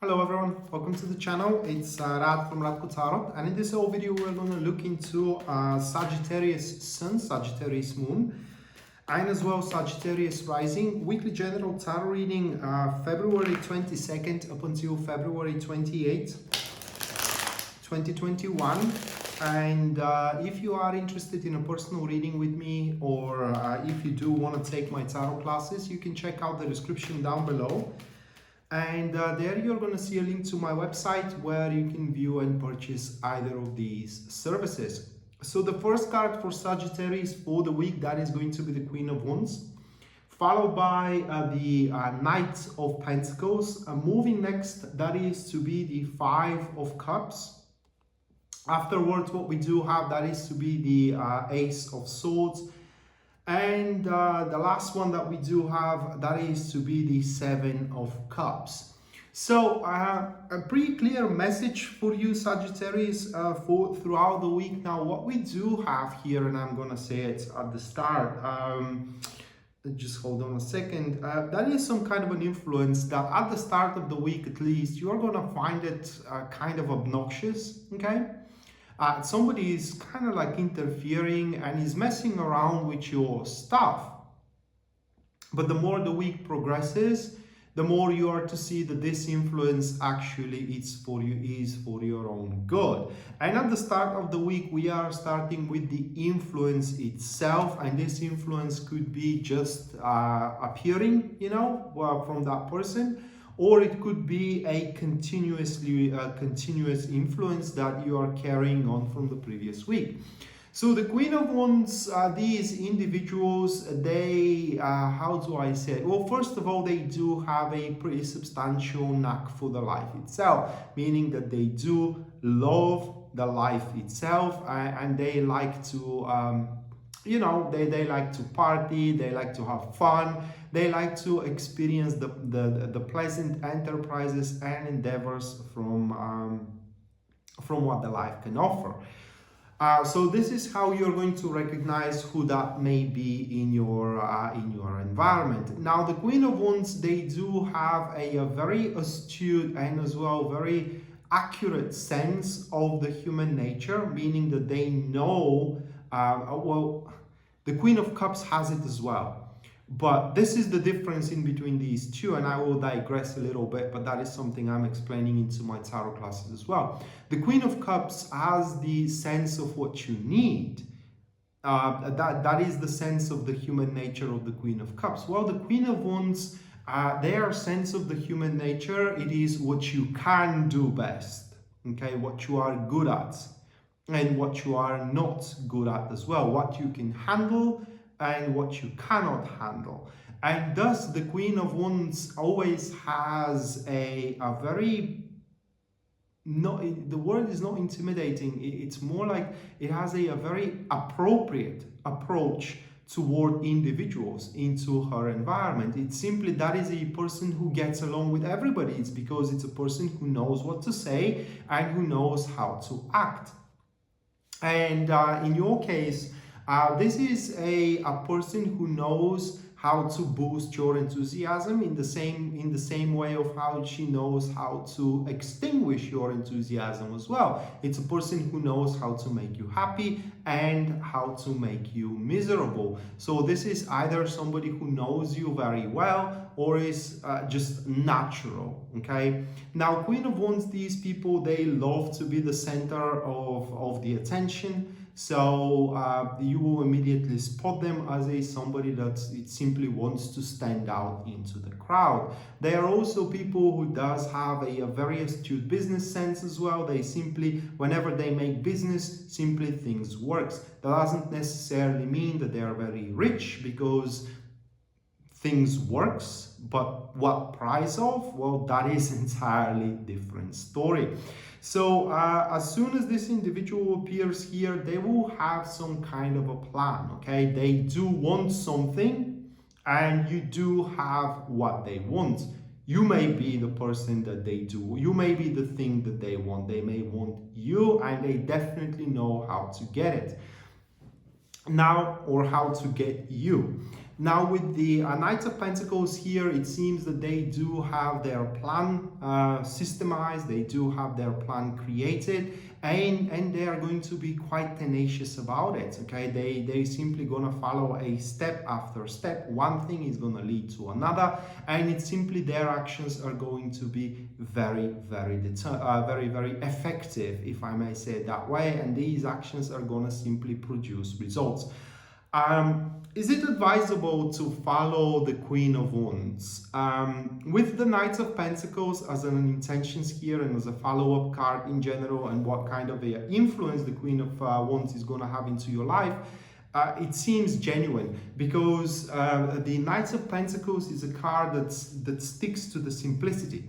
Hello everyone, welcome to the channel. It's Rad from Radko, and in this whole video we're going to look into Sagittarius Sun, Sagittarius Moon, and as well Sagittarius Rising, weekly general tarot reading February 22nd up until February 28th, 2021. And if you are interested in a personal reading with me, or if you do want to take my tarot classes, you can check out the description down below. And there you're going to see a link to my website where you can view and purchase either of these services. So the first card for Sagittarius for the week, that is going to be the Queen of Wands, followed by the Knight of Pentacles. Moving next, that is to be the Five of Cups. Afterwards, what we do have, that is to be the Ace of Swords. And the last one that we do have, that is to be the Seven of Cups. So a pretty clear message for you, Sagittarius, for throughout the week. Now, what we do have here, and I'm gonna say it at the start, just hold on a second, that is some kind of an influence that at the start of the week at least, you're gonna find it kind of obnoxious, okay? Somebody is kind of like interfering and is messing around with your stuff. But the more the week progresses, the more you are to see that this influence actually is for your own good. And at the start of the week, we are starting with the influence itself, and this influence could be just appearing, from that person, or it could be a continuous influence that you are carrying on from the previous week. So the Queen of Wands, these individuals, they, how do I say it? Well, first of all, they do have a pretty substantial knack for the life itself, meaning that they do love the life itself, and they like to, they like to party, they like to have fun, they like to experience the pleasant enterprises and endeavors from what the life can offer. So this is how you're going to recognize who that may be in your environment. Now, the Queen of Wands, they do have a very astute and as well very accurate sense of the human nature, meaning that they know, the Queen of Cups has it as well. But this is the difference in between these two, and I will digress a little bit, but that is something I'm explaining into my tarot classes as well. The Queen of Cups has the sense of what you need. That is the sense of the human nature of the Queen of Cups. Well, the Queen of Wands, their sense of the human nature, it is what you can do best, okay, what you are good at, and what you are not good at as well, what you can handle and what you cannot handle. And thus the Queen of Wands always has a very, the word is not intimidating, it's more like it has a very appropriate approach toward individuals into her environment. It's simply that is a person who gets along with everybody. It's because it's a person who knows what to say and who knows how to act. And in your case, this is a person who knows how to boost your enthusiasm in the same way of how she knows how to extinguish your enthusiasm as well. It's a person who knows how to make you happy and how to make you miserable. So this is either somebody who knows you very well or is just natural, okay? Now, Queen of Wands, these people, they love to be the center of the attention. So you will immediately spot them as somebody that it simply wants to stand out into the crowd. They are also people who does have a very astute business sense as well. They simply, whenever they make business, simply things works. That doesn't necessarily mean that they are very rich, because things works, but what price of? Well, that is entirely different story. So as soon as this individual appears here, they will have some kind of a plan, okay? They do want something, and you do have what they want. You may be the person that they do. You may be the thing that they want. They may want you, and they definitely know how to get it now, or how to get you. Now with the Knights of Pentacles here, it seems that they do have their plan systemized, they do have their plan created, and they are going to be quite tenacious about it, okay? They simply gonna follow a step after step. One thing is gonna lead to another, and it's simply their actions are going to be very effective, if I may say it that way, and these actions are gonna simply produce results. Is it advisable to follow the Queen of Wands? With the Knights of Pentacles as an intentions here and as a follow-up card in general, and what kind of a influence the Queen of Wands is going to have into your life, it seems genuine, because the Knights of Pentacles is a card that sticks to the simplicity.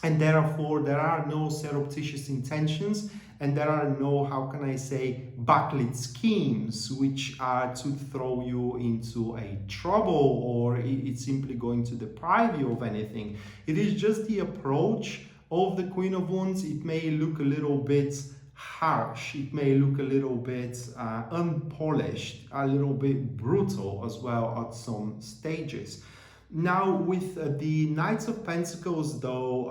And therefore, there are no surreptitious intentions, and there are no, how can I say, backlit schemes which are to throw you into a trouble, or it's simply going to deprive you of anything. It is just the approach of the Queen of Wands. It may look a little bit harsh, it may look a little bit unpolished, a little bit brutal as well at some stages. Now with the Knights of Pentacles though,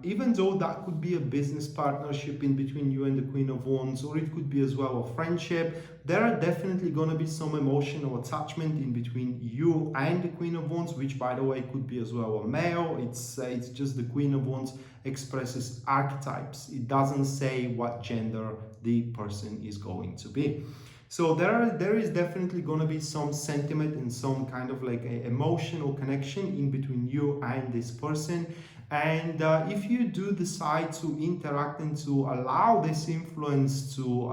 even though that could be a business partnership in between you and the Queen of Wands, or it could be as well a friendship, there are definitely going to be some emotional attachment in between you and the Queen of Wands, which by the way could be as well a male. It's just the Queen of Wands expresses archetypes. It doesn't say what gender the person is going to be. So there is definitely going to be some sentiment and some kind of like a emotional connection in between you and this person. And if you do decide to interact and to allow this influence to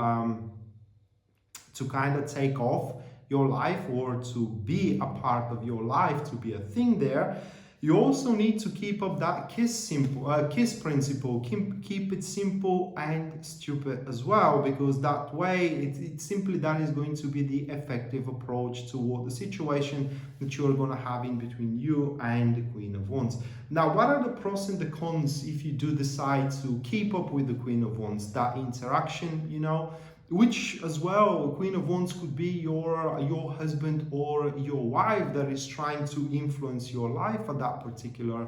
kind of take off your life, or to be a part of your life, to be a thing there, you also need to keep up that kiss principle. Keep it simple and stupid as well, because that way it simply that is going to be the effective approach toward the situation that you're going to have in between you and the Queen of Wands. Now, what are the pros and the cons if you do decide to keep up with the Queen of Wands? That interaction, you know, which as well, Queen of Wands could be your husband or your wife that is trying to influence your life at that particular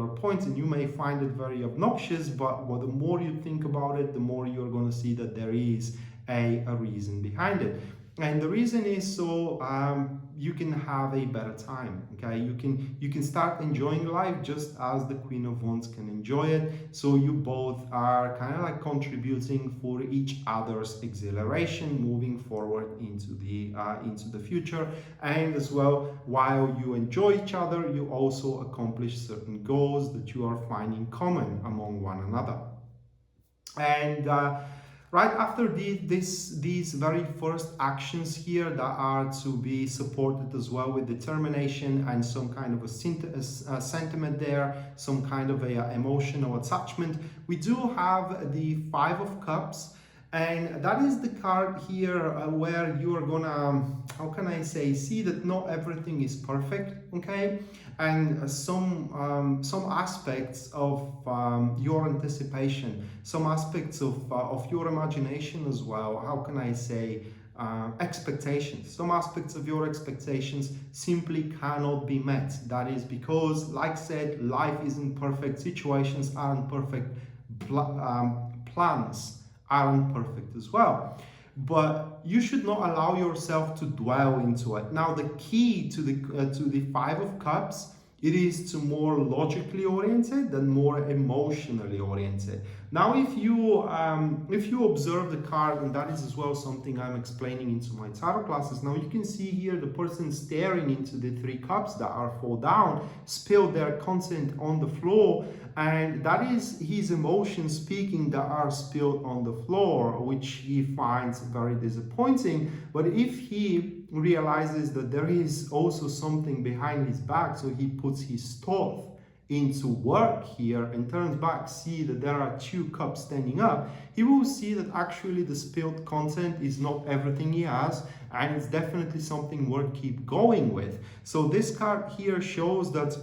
point, and you may find it very obnoxious, but the more you think about it, the more you're going to see that there is a reason behind it. And the reason is so you can have a better time, okay? You can start enjoying life just as the Queen of Wands can enjoy it. So you both are kind of like contributing for each other's exhilaration moving forward into the future. And as well, while you enjoy each other, you also accomplish certain goals that you are finding common among one another. And right after these very first actions here that are to be supported as well with determination and some kind of a sentiment there, some kind of a emotional attachment, we do have the Five of Cups. And that is the card here where you are gonna, how can I say, see that not everything is perfect, okay? And some aspects of your anticipation, some aspects of your imagination as well, how can I say, expectations. Some aspects of your expectations simply cannot be met. That is because, like I said, life isn't perfect, situations aren't perfect, plans aren't perfect as well. But you should not allow yourself to dwell into it. Now, the key to the Five of Cups, it is to more logically oriented than more emotionally oriented. Now, if you observe the card, and that is as well something I'm explaining into my tarot classes, now you can see here the person staring into the Three Cups that are fall down, spill their content on the floor, and that is his emotions speaking that are spilled on the floor, which he finds very disappointing. But if he realizes that there is also something behind his back, so he puts his thought into work here and turns back, see that there are two cups standing up, he will see that actually the spilled content is not everything he has, and it's definitely something worth keep going with. So this card here shows that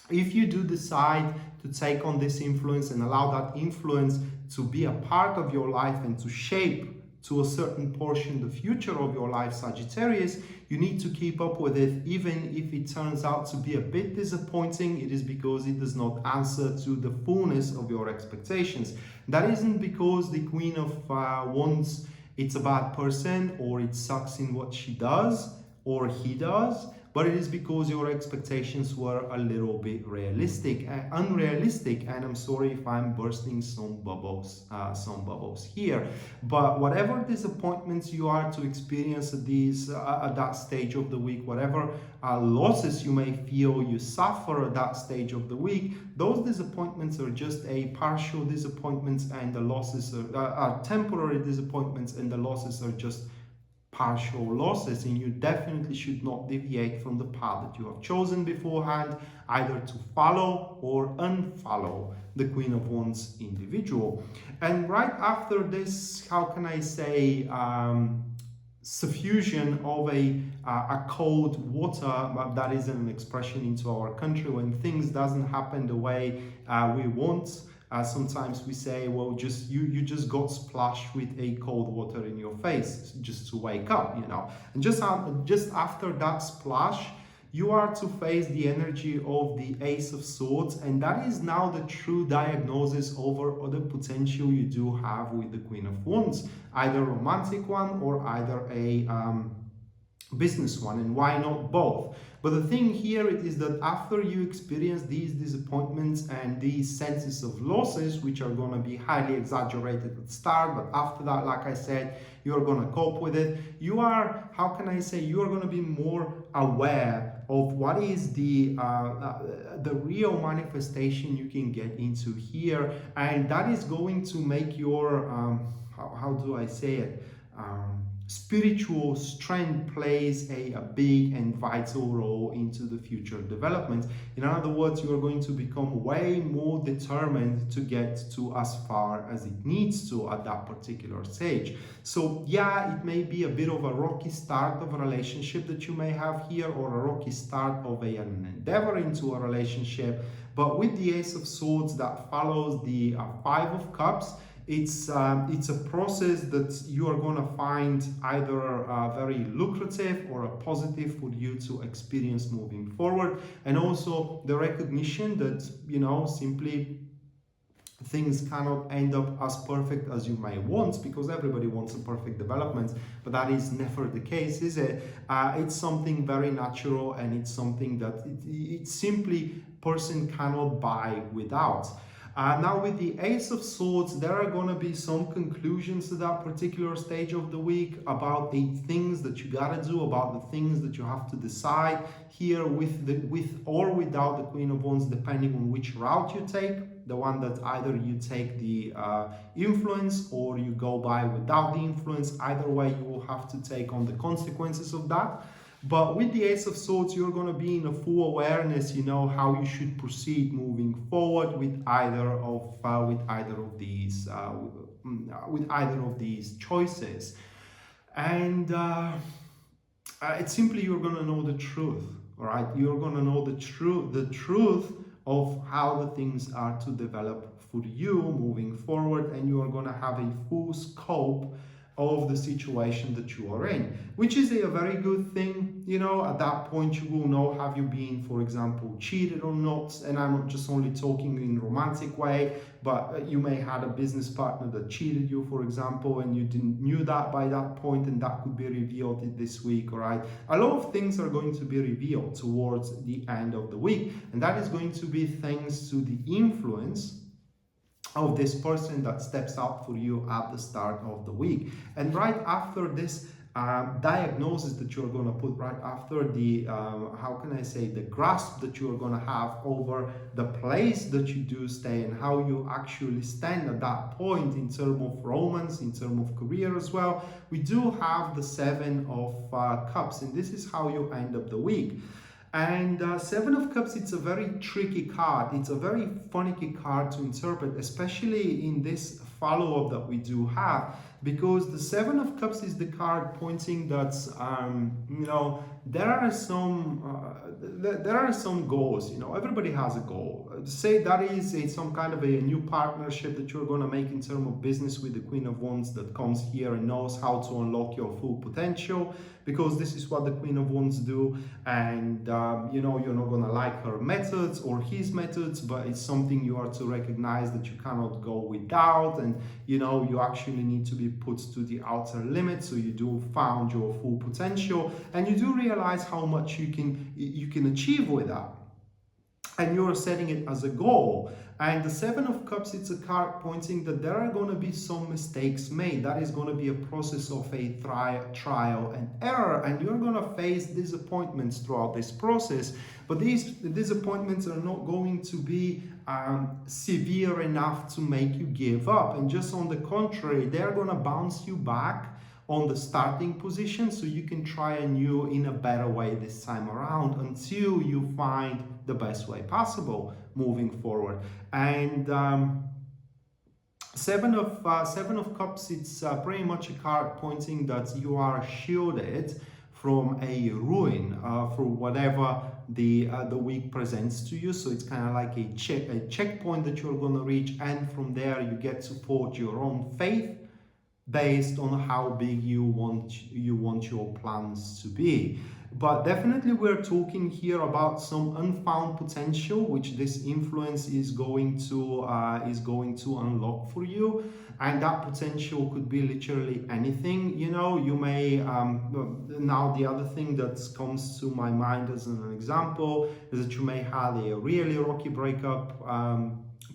if you do decide to take on this influence and allow that influence to be a part of your life and to shape to a certain portion, the future of your life, Sagittarius, you need to keep up with it. Even if it turns out to be a bit disappointing, it is because it does not answer to the fullness of your expectations. That isn't because the Queen of Wands, it's a bad person, or it sucks in what she does or he does, but it is because your expectations were a little bit unrealistic, and I'm sorry if I'm bursting some bubbles here. But whatever disappointments you are to experience at that stage of the week, whatever losses you may feel you suffer at that stage of the week, those disappointments are just a partial disappointments, and the losses are temporary disappointments, and the losses are just partial losses, and you definitely should not deviate from the path that you have chosen beforehand, either to follow or unfollow the Queen of Wands individual. And right after this, how can I say, suffusion of a cold water, that is an expression into our country when things doesn't happen the way we want. Sometimes we say, well, you just got splashed with a cold water in your face just to wake up, you know. And just after that splash, you are to face the energy of the Ace of Swords, and that is now the true diagnosis over the potential you do have with the Queen of Wands, either a romantic one or either a business one, and why not both? But the thing here is that after you experience these disappointments and these senses of losses, which are going to be highly exaggerated at the start, but after that, like I said, you're going to cope with it. You are, how can I say, you are going to be more aware of what is the real manifestation you can get into here, and that is going to make your how do I say it, spiritual strength plays a big and vital role into the future development. In other words, you are going to become way more determined to get to as far as it needs to at that particular stage. So yeah, it may be a bit of a rocky start of a relationship that you may have here, or a rocky start of an endeavor into a relationship, but with the Ace of Swords that follows the Five of Cups, it's a process that you are going to find either very lucrative or a positive for you to experience moving forward. And also the recognition that, you know, simply things cannot end up as perfect as you may want, because everybody wants a perfect development, but that is never the case, is it? It's something very natural, and it's something that it simply person cannot buy without. Now with the Ace of Swords, there are going to be some conclusions to that particular stage of the week about the things that you gotta do, about the things that you have to decide here with or without the Queen of Wands, depending on which route you take. The one that either you take the influence or you go by without the influence. Either way, you will have to take on the consequences of that. But with the Ace of Swords, you're going to be in a full awareness, you know, how you should proceed moving forward with either of these choices. And it's simply, you're going to know the truth, all right? You're going to know the truth of how the things are to develop for you moving forward, and you are going to have a full scope of the situation that you are in, which is a very good thing. You know, at that point you will know, have you been, for example, cheated or not? And I'm not just only talking in romantic way, but you may have a business partner that cheated you, for example, and you didn't knew that by that point, and that could be revealed this week. All right, a lot of things are going to be revealed towards the end of the week, and that is going to be thanks to the influence of this person that steps out for you at the start of the week. And right after this diagnosis that you're going to put, right after the how can I say, the grasp that you're going to have over the place that you do stay and how you actually stand at that point in terms of romance, in terms of career as well, we do have the Seven of Cups, and this is how you end up the week. And Seven of Cups, it's a very tricky card. It's a very finicky card to interpret, especially in this follow-up that we do have, because the Seven of Cups is the card pointing that you know, there are some goals. You know, everybody has a goal. Say that is some kind of a new partnership that you're going to make in terms of business with the Queen of Wands that comes here and knows how to unlock your full potential, because this is what the Queen of Wands do. And you know, you're not going to like her methods or his methods, but it's something you are to recognize that you cannot go without, and you know, you actually need to be put to the outer limit, so you do found your full potential, and you do realize how much you can achieve with that, and you're setting it as a goal. And the Seven of Cups, it's a card pointing that there are going to be some mistakes made. That is going to be a process of a trial and error, and you're going to face disappointments throughout this process. But these disappointments are not going to be severe enough to make you give up. And just on the contrary, they're going to bounce you back on the starting position, so you can try anew in a better way this time around until you find the best way possible moving forward. And Seven of Cups, it's pretty much a card pointing that you are shielded from a ruin for whatever the week presents to you. So it's kind of like a checkpoint that you're going to reach, and from there you get to forge your own faith based on how big you want your plans to be. But definitely we're talking here about some unfound potential, which this influence is going to unlock for you. And that potential could be literally anything. You know, you may now the other thing that comes to my mind as an example is that you may have a really rocky breakup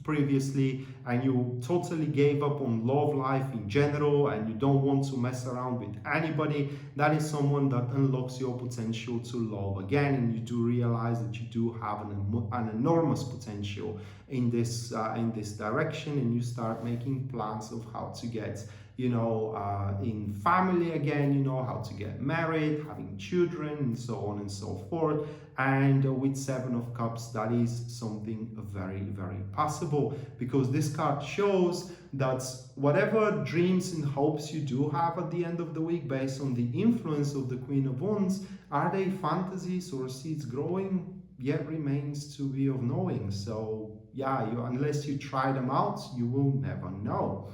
previously, and you totally gave up on love life in general, and you don't want to mess around with anybody. That is someone that unlocks your potential to love again, and you do realize that you do have an enormous potential in this direction, and you start making plans of how to get, you know, in family again, you know, how to get married, having children, and so on and so forth. And with Seven of Cups, that is something very, very possible, because this card shows that whatever dreams and hopes you do have at the end of the week, based on the influence of the Queen of Wands, are they fantasies or seeds growing? Yet remains to be of knowing. So yeah, unless you try them out, you will never know.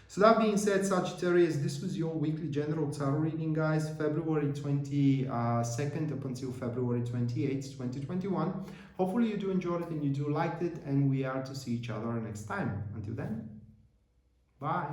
So that being said, Sagittarius, this was your weekly general tarot reading, guys, February 22nd up until February 28th, 2021. Hopefully you do enjoy it and you do like it, and we are to see each other next time. Until then, bye.